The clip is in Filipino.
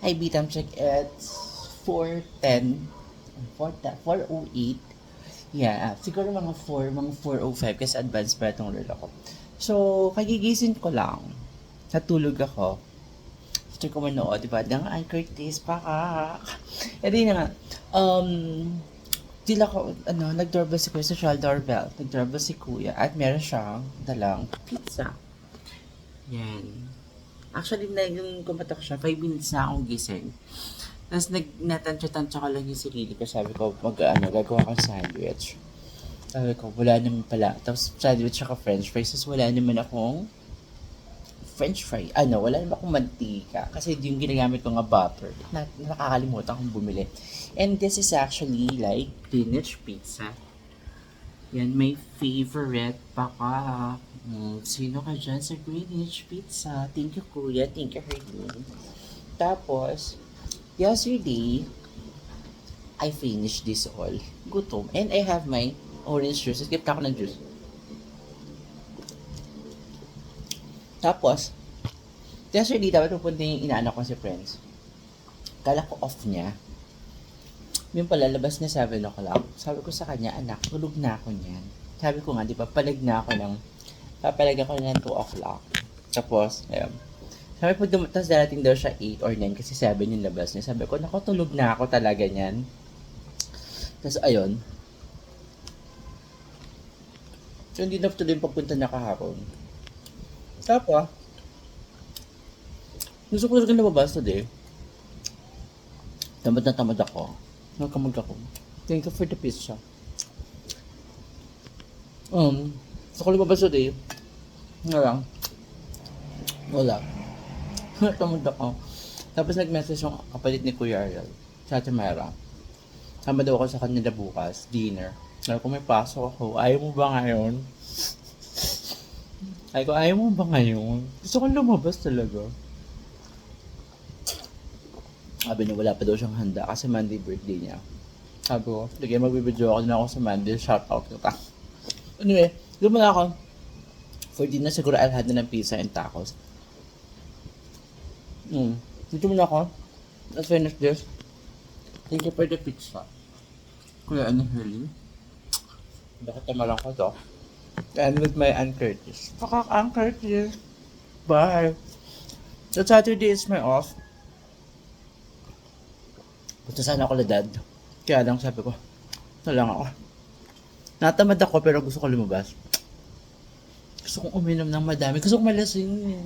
I beat time check at 4:10. 4:08. Yeah, siguro mga 4:05 kasi advance pa itong relo ko. So, kagigising ko lang. Natulog ako. After ko manood, diba? Dangaan, Curtis, pakak. E di na nga, tila ko, nag-doorbell si Kuya, social doorbell. Nag-doorbell si Kuya at meron siyang dalang pizza. Yan. Actually, yung kumatak siya, 5 minutes na akong gising. Tapos natansya-tansya ko lang yung sarili ko. Sabi ko, gagawa kang sandwich. Sabi ko, wala naman pala. Tapos sandwich saka french fries. Tapos wala naman akong french fry. Wala naman akong mantika. Kasi yung ginagamit ko nga butter. Nakakalimutan kong bumili. And this is actually like Greenwich pizza. Yan, my favorite baka. Sino ka dyan sa Greenwich pizza? Thank you, Kuya. Thank you, Herlene. Tapos, yesterday, I finished this all. Gutom. And I have my orange juice. Skip ako ng juice. Tapos, yesterday, dapat pupunta yung inaanak ko si Friends. Kala ko off niya. Yung palalabas na 7 o'clock. Sabi ko sa kanya, anak, tulog na ako niyan. Sabi ko nga, di ba, papalag ako ng 2 o'clock. Tapos, ayun. Sabi po, tapos darating daw siya 8 or 9 kasi 7 yung labas niya. Sabi ko, naku, tulog na ako talaga niyan. Tapos, ayun. So, hindi na tuloy yung pagpunta na kahapon. Tapos, gusto ko talaga lumabas today. Tamad na tamad ako. Nagkamag ako. Thank you for the pizza. Gusto ko lumabas today. Nga lang. Wala. Tamad ako. Tapos nag-message yung kapalit ni Kuya Ariel sa Tamara. Sama daw ako sa kanila bukas, dinner. Sabi ko, may pasok ako. Ayaw mo ba ngayon? Sabi ko, ayaw mo ba ngayon? Gusto ko lumabas talaga. Sabi niya, wala pa daw siyang handa kasi Monday birthday niya. Sabi ko, sige, magbibideo ako din ako sa Monday. Shoutout kita. Anyway, doon muna ako. For dinner, siguro I'll have na ng pizza and tacos. Dito muna ako. Let's finish this. Thank you for the pizza. Kuya, Hurley? Bakit tamalang ko to? And with my Aunt Curtis. Pakak, Aunt Curtis. Bye. So, Saturday is my off. Punta sana ako ladad. Kaya lang sabi ko, ito lang ako. Natamad ako pero gusto ko lumabas. Gusto kong uminom ng madami. Gusto kong malasing.